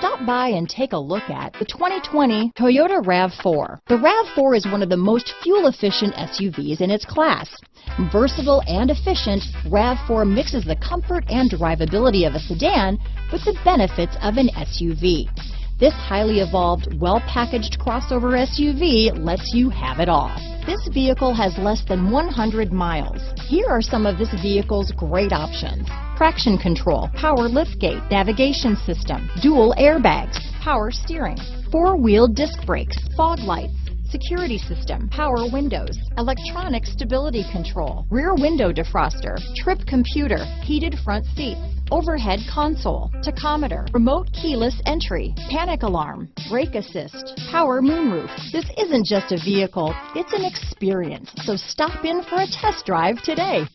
Stop by and take a look at the 2020 Toyota RAV4. The RAV4 is one of the most fuel-efficient SUVs in its class. Versatile and efficient, RAV4 mixes the comfort and drivability of a sedan with the benefits of an SUV. This highly evolved, well-packaged crossover SUV lets you have it all. This vehicle has less than 100 miles. Here are some of this vehicle's great options: traction control, power liftgate, navigation system, dual airbags, power steering, four-wheel disc brakes, fog lights, security system, power windows, electronic stability control, rear window defroster, trip computer, heated front seats, overhead console, tachometer, remote keyless entry, panic alarm, brake assist, power moonroof. This isn't just a vehicle, it's an experience. So stop in for a test drive today.